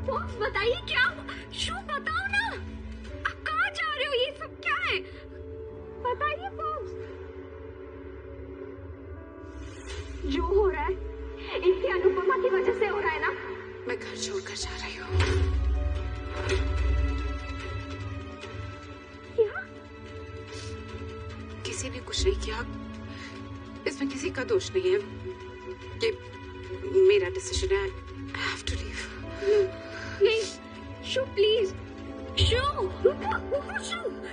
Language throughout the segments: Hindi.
बॉस बताइए क्या शो, बताओ ना, आप कहाँ जा रहे हो, ये सब क्या है, बताइए बॉस। जो हो रहा है इनकी अनुपमा की वजह से हो रहा है ना। मैं घर छोड़कर जा रही हूँ। क्या? किसी ने कुछ नहीं किया, इसमें किसी का दोष नहीं है, ये मेरा डिसीजन है। I have to leave. नहीं, शो प्लीज, शो रुको,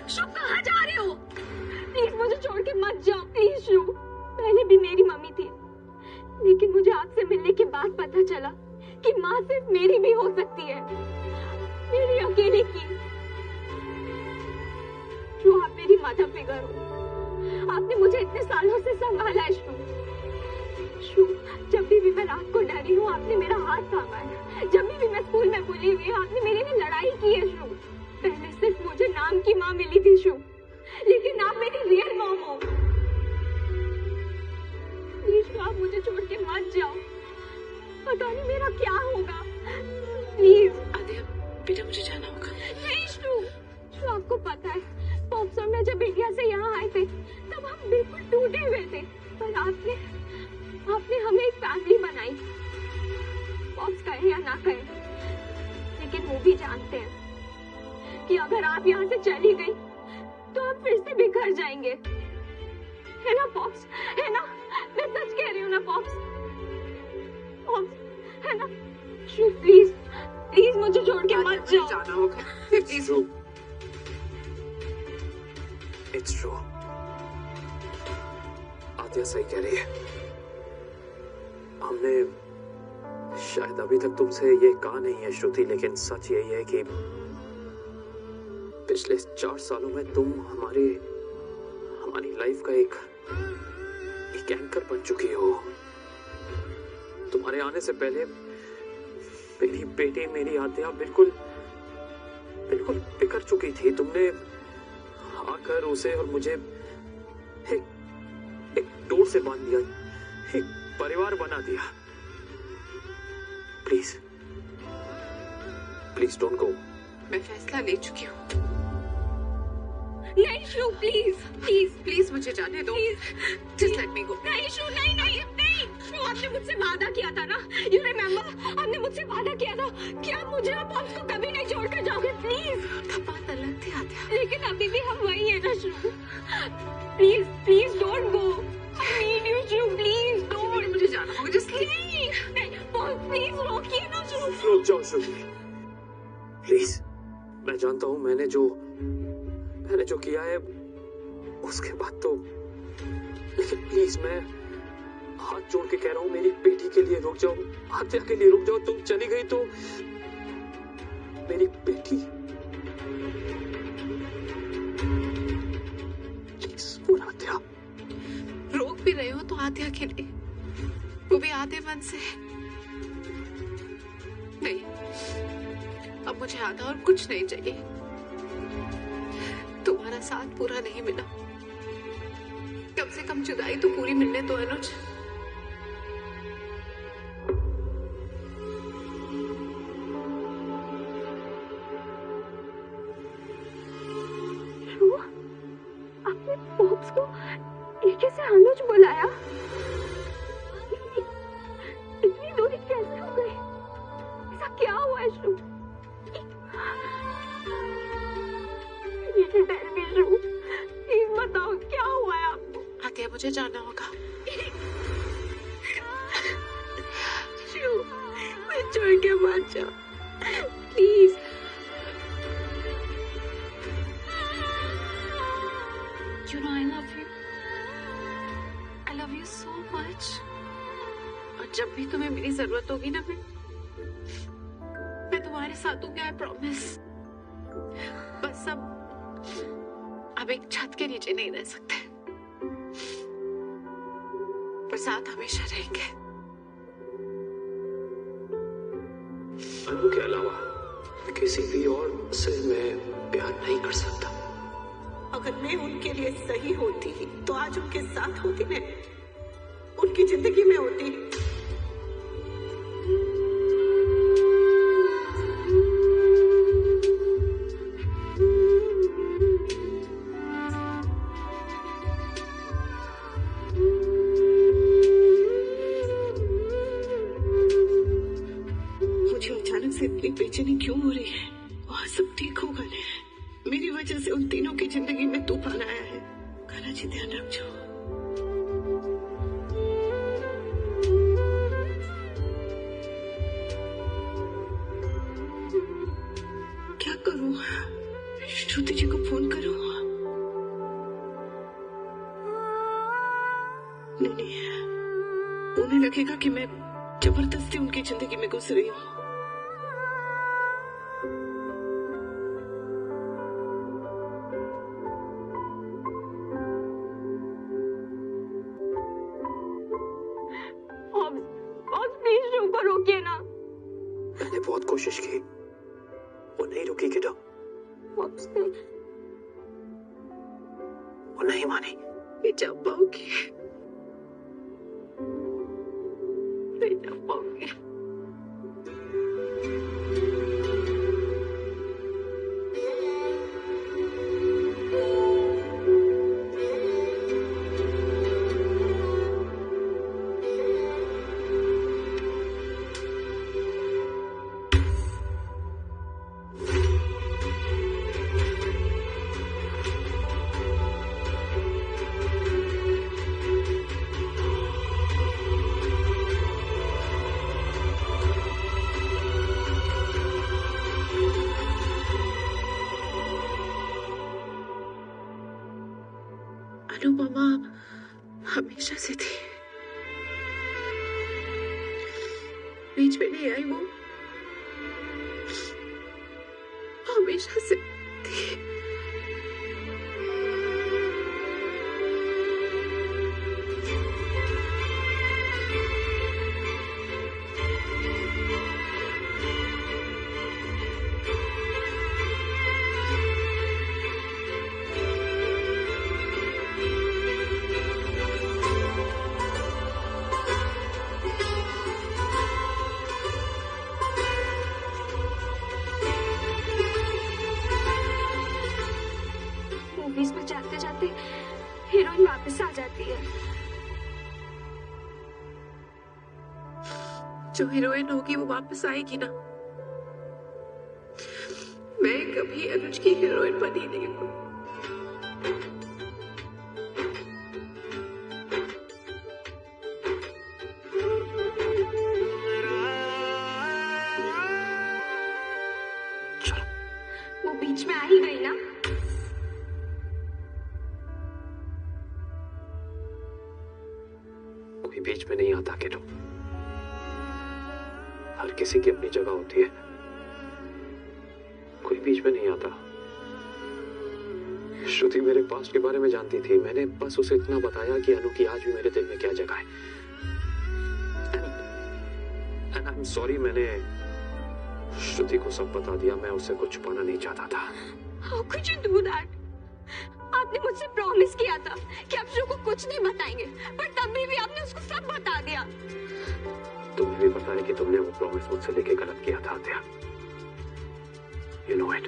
शो कहाँ जा रहे हो? प्लीज मुझे छोड़ के मत जाओ, प्लीज शो। पहले भी मेरी मम्मी थी, लेकिन मुझे आपसे मिलने के बाद पता चला कि माँ सिर्फ मेरी भी हो सकती है, मेरी अकेले की। जो आप मेरी मदर फिगर हो, आपने मुझे इतने सालों से संभाला है शो। जब भी मैं रात को डरी हूँ आपने मेरा हाथ थामा है, जब भी मैं स्कूल में भूली हुई आपने मेरे लिए लड़ाई की है शो। पहले सिर्फ मुझे नाम की माँ मिली थी शो, लेकिन आप मेरी रियल मॉम हो। प्लीज आप मुझे छोड़ के मत जाओ, पता नहीं मेरा क्या होगा, प्लीज। आदिया बेटा मुझे जाना होगा। नहीं शो, आपको पता है पॉप्स और मैं जब इंडिया से यहाँ आए थे तब हम बिल्कुल टूटे हुए थे, पर आपने हमें एक फैमिली बनाई। पॉप्स कहे या ना कहे, लेकिन वो भी जानते हैं कि अगर आप यहाँ से चली गई तो हम फिर से बिखर जाएंगे, है ना पॉप्स, है ना? मैं सच कह रही हूँ ना पॉप्स, है ना? शू प्लीज प्लीज मुझे छोड़ के मत जाओ। जाना होगा प्लीज। It's true. आदिया सही कह रही है। हमने शायद अभी तक तुमसे ये कहा नहीं है श्रुति, लेकिन सच यही है कि पिछले 4 सालों में तुम हमारी लाइफ का एक एंकर बन चुकी हो। तुम्हारे आने से पहले मेरी बेटी, मेरी आदिया बिल्कुल बिखर चुकी थी। तुमने आकर उसे और मुझे एक डोर से बांध दिया, एक परिवार बना दिया। प्लीज डोंट गो। मैं फैसला ले चुकी हूँ। नहीं शू प्लीज मुझे जाने दो। जस्ट लेट मी गो। नहीं शू, नहीं शू, आपने मुझसे वादा किया था ना, यू रिमेम्बर? आपने मुझसे वादा किया था कि आप मुझे और पॉप्स को कभी नहीं छोड़कर जाओगे, प्लीज। तब बात अलग थी आदिया, लेकिन अभी भी हम वही है ना शू। Please don't go, I need you शू, प्लीज डोंट। मुझे जाना होगा, जस्ट नहीं पॉप्स प्लीज रोकिए ना शू। रुक जाओ श्रुति, प्लीज। मैं जानता हूँ मैंने जो किया है उसके बाद तो, लेकिन प्लीज मैं हाथ जोड़ के कह रहा हूँ, मेरी बेटी के लिए रुक जाओ, आदिया के लिए रुक जाओ। तुम चली गई तो मेरी बेटी, प्लीज पूरा आदिया। रोक भी रहे हो तो आदिया के लिए, वो भी आधे मन से। नहीं, अब मुझे आधा और कुछ नहीं चाहिए। तुम्हारा साथ पूरा नहीं मिला, कम से कम जुदाई तो पूरी मिलने दो अनुज। आपने पॉप्स को एक से अनुज बुलाया? इतनी दूरी कैसे हो गई? ऐसा क्या हुआ है शू? प्लीज बताओ क्या हुआ है आपको? आदिया मुझे जाना होगा। शू, मैं छोड़ के मत जाओ, please. You know I love you. I love you so much. और जब भी तुम्हें मेरी जरूरत होगी ना, मैं तुम्हारे साथ हूँ, I promise. बस अब एक छत के नीचे नहीं रह सकते, पर साथ हमेशा रहेंगे। अनु के अलावा किसी भी और से मैं प्यार नहीं कर सकता। अगर मैं उनके लिए सही होती तो आज उनके साथ होती, मैं उनकी जिंदगी में होती। से इतनी बेचैनी क्यों हो रही है? वहाँ सब ठीक होगा ना? मेरी वजह से उन तीनों की जिंदगी में तूफान आया है। कान्हा जी ध्यान रखो। क्या करूं? श्रुति जी को फोन करूं? नहीं, उन्हें लगेगा कि मैं जबरदस्ती उनकी जिंदगी में घुस रही हूँ। प्लीज शुरू को रोकिए ना। मैंने बहुत कोशिश की, वो नहीं रुकी किडो। वो नहीं मानी। मैं जा पाऊंगी, नहीं जा पाऊंगी। अनुपमा हमेशा से थी, बीच में नहीं आई। वो हमेशा से थी। मूवीज में जाते जाते हीरोइन वापस आ जाती है। जो हीरोइन होगी वो वापस आएगी ना। मैं कभी अनुज की हीरोइन बनी नहीं हूँ। वो बीच में आ ही गई ना। कोई बीच में नहीं आता किडो। हर किसी की अपनी जगह होती है, कोई बीच में नहीं आता। श्रुति मेरे पास्ट के बारे में जानती थी। मैंने बस उसे इतना बताया कि अनु की आज भी मेरे दिल में क्या जगह है। एंड आई एम सॉरी, मैंने श्रुति को सब बता दिया। मैं उससे कुछ छुपाना नहीं चाहता था। How could you do that? आपने मुझसे प्रॉमिस किया था कि आप श्रु को कुछ नहीं बताएंगे, पर तभी भी आपने उसको सब बता दिया। तुम्हें भी पता है कि तुमने वो प्रॉमिस मुझसे लेके गलत किया था आद्या। You know it.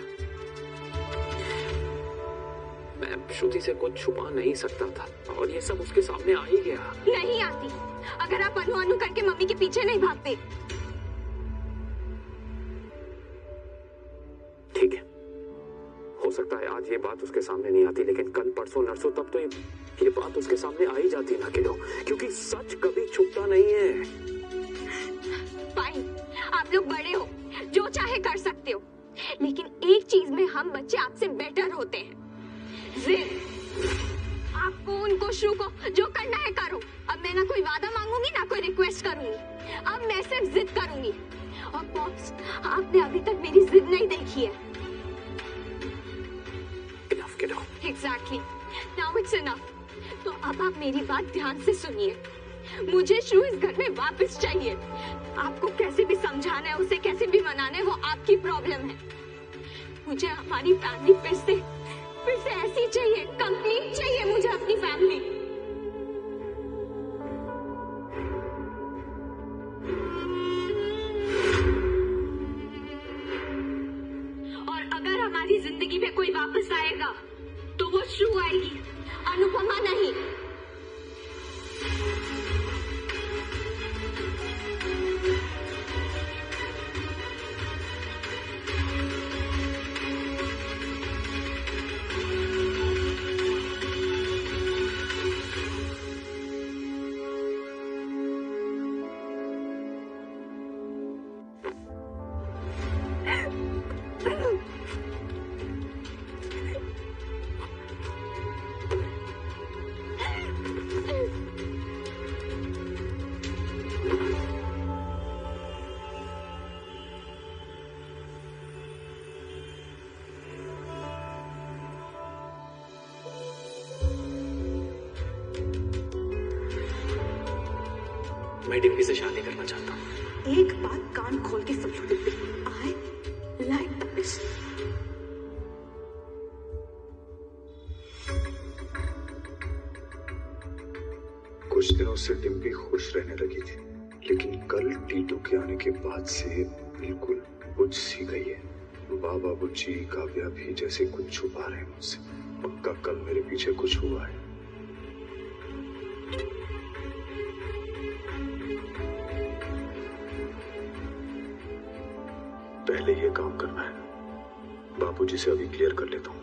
मैं श्रुति से कुछ छुपा नहीं सकता था और ये सब उसके सामने आ ही गया। नहीं आती, अगर आप अनु अनु करके मम्मी के पीछे नहीं भागते। ठीक है, हो सकता है आज ये बात उसके सामने नहीं आती, लेकिन कल परसों नरसों तब तो ये बात उसके सामने आ ही जाती ना किडो, क्योंकि सच कभी छुपता नहीं है। फाइन, आप लोग बड़े हो, जो चाहे कर सकते हो, लेकिन एक चीज में हम बच्चे आपसे बेटर होते हैं, जिद। आपको उनको श्रु को जो करना है करो। अब मैं ना कोई वादा मांगूंगी ना कोई रिक्वेस्ट करूंगी, अब मैं सिर्फ जिद करूंगी। और बॉस, आपने अभी तक मेरी जिद नहीं देखी है। Enough, kiddo. Exactly. Now it's enough. तो अब आप मेरी बात ध्यान से सुनिए। मुझे श्रु इस घर में वापस चाहिए। आपको कैसे भी समझाना है, उसे कैसे भी मनाना है, वो आपकी प्रॉब्लम है। मुझे हमारी फैमिली फिर से ऐसी चाहिए, कंप्लीट चाहिए मुझे अपनी फैमिली। और अगर हमारी जिंदगी में कोई वापस आएगा तो वो श्रु आएगी, अनुपमा नहीं। मैं डिम्पी से शादी करना चाहता हूँ। एक बात कान खोल के सुन लो डिम्पी, आई लाइक दिस। कुछ दिनों से डिम्पी खुश रहने लगी थी, लेकिन कल टीटू के आने के बाद से बिल्कुल बुझ सी गई है। बाबा, बुच्ची, काव्या भी जैसे कुछ छुपा रहे हैं मुझसे। पक्का कल मेरे पीछे कुछ हुआ है। पहले ये काम करना है। बाबूजी से अभी क्लियर कर लेता हूँ।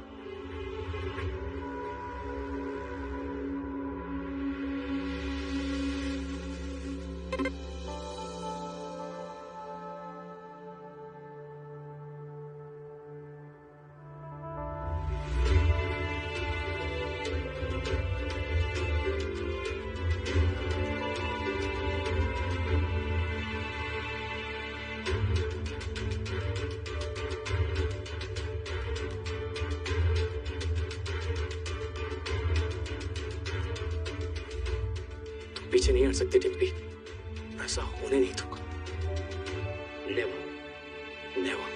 पीछे नहीं हट सकती डिम्पी, ऐसा होने नहीं दूंगा। Never never.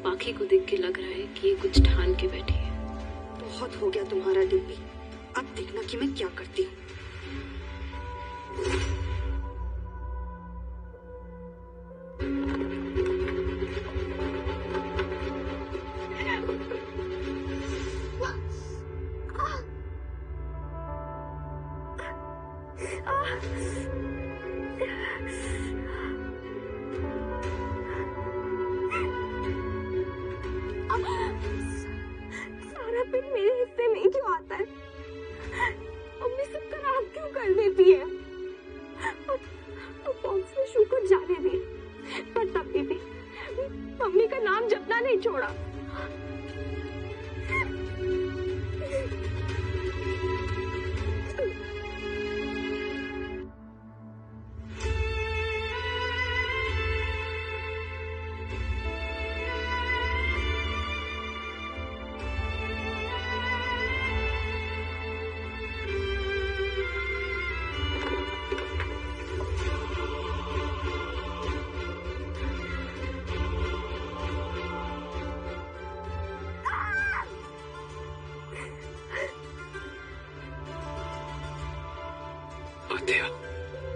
पाखी को देख के लग रहा है कि ये कुछ ठान के बैठी है। बहुत हो गया तुम्हारा डिम्पी, अब देखना कि मैं क्या करती हूँ। सारा पिन मेरे हिस्से में क्यों आता है? मम्मी सब खराब क्यों कर देती है? बॉक्स में शू को जाने दी, पर तभी भी मम्मी का नाम जपना नहीं छोड़ा।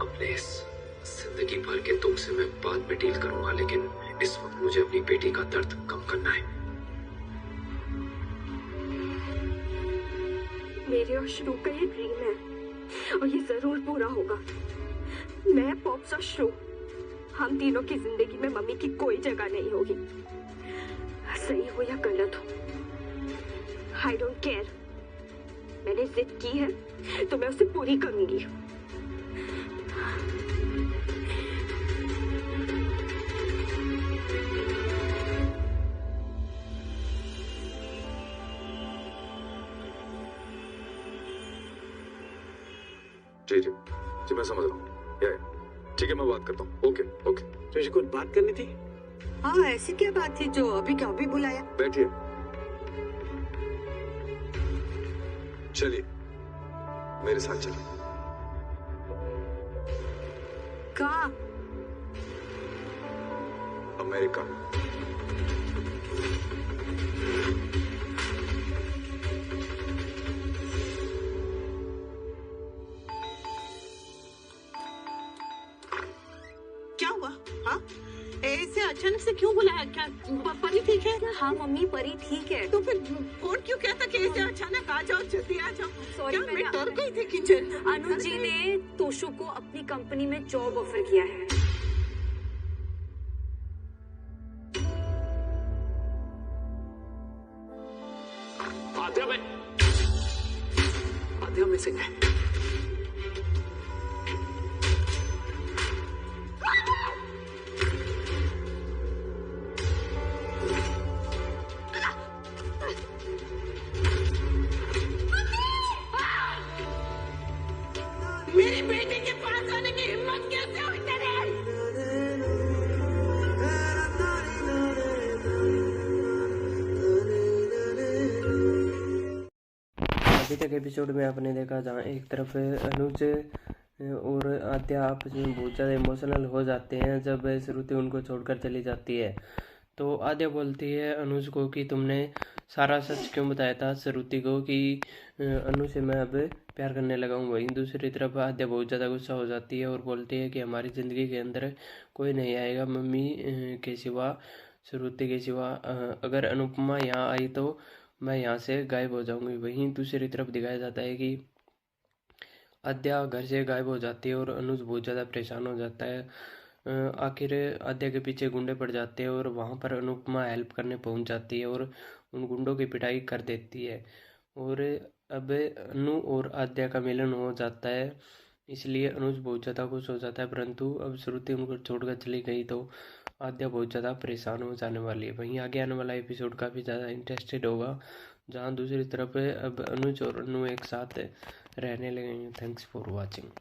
अपने इस जिंदगी भर के दुख से मैं बाद में डील करूंगा, लेकिन इस वक्त मुझे अपनी बेटी का दर्द कम करना है। मेरे और श्रू का ये ड्रीम है और ये जरूर पूरा होगा। मैं, पॉप्स और श्रू, हम तीनों की जिंदगी में मम्मी की कोई जगह नहीं होगी। सही हो या गलत हो, आई डोंट केयर। मैंने जिद की है तो मैं उसे पूरी करूंगी। जी जी जी, मैं समझ रहा हूँ। ठीक है, मैं बात करता हूँ। Okay okay. तुझे कुछ बात करनी थी? हाँ, ऐसी क्या बात थी जो अभी क्या अभी बुलाया? बैठिए। चलिए मेरे साथ चलिए। कहाँ? अमेरिका। क्या हुआ? हाँ, ऐसे अचानक से क्यों बुलाया? क्या परी ठीक है? हाँ मम्मी, परी ठीक है। तो फिर फोन क्यों कहता कि ऐसे अचानक आ जाओ, जल्दी आ जाओ? Sorry, क्या मैं डर गई थी किचन। अनुज जी ने तोशु को अपनी कंपनी में जॉब ऑफर किया है। आद्या में से मेरी बेटी के पास आने की हिम्मत कैसे हुई तेरे? अभी तक एपिसोड में आपने देखा जहाँ एक तरफ अनुज और आद्या आपस में बहुत ज़्यादा इमोशनल हो जाते हैं जब श्रुति उनको छोड़कर चली जाती है। तो आद्या बोलती है अनुज को कि तुमने सारा सच क्यों बताया था श्रुति को कि अनु से मैं अब प्यार करने लगा हूँ। वहीं दूसरी तरफ आद्या बहुत ज़्यादा गुस्सा हो जाती है और बोलती है कि हमारी ज़िंदगी के अंदर कोई नहीं आएगा मम्मी के सिवा, श्रुति के सिवा। अगर अनुपमा यहाँ आई तो मैं यहाँ से गायब हो जाऊंगी। वहीं दूसरी तरफ दिखाया जाता है कि आद्या घर से गायब हो जाती है और अनुज बहुत ज़्यादा परेशान हो जाता है। आखिर आद्या के पीछे गुंडे पड़ जाते हैं और वहाँ पर अनुपमा हेल्प करने पहुँच जाती है और उन गुंडों की पिटाई कर देती है। और अब अनु और आद्या का मिलन हो जाता है, इसलिए अनुज बहुत ज़्यादा खुश हो जाता है। परंतु अब श्रुति उनको छोड़कर चली गई तो आद्या बहुत ज़्यादा परेशान हो जाने वाली है। वहीं आगे आने वाला एपिसोड काफ़ी ज़्यादा इंटरेस्टेड होगा, जहाँ दूसरी तरफ अब अनुज और अनु एक साथ रहने लगे। Thanks for watching.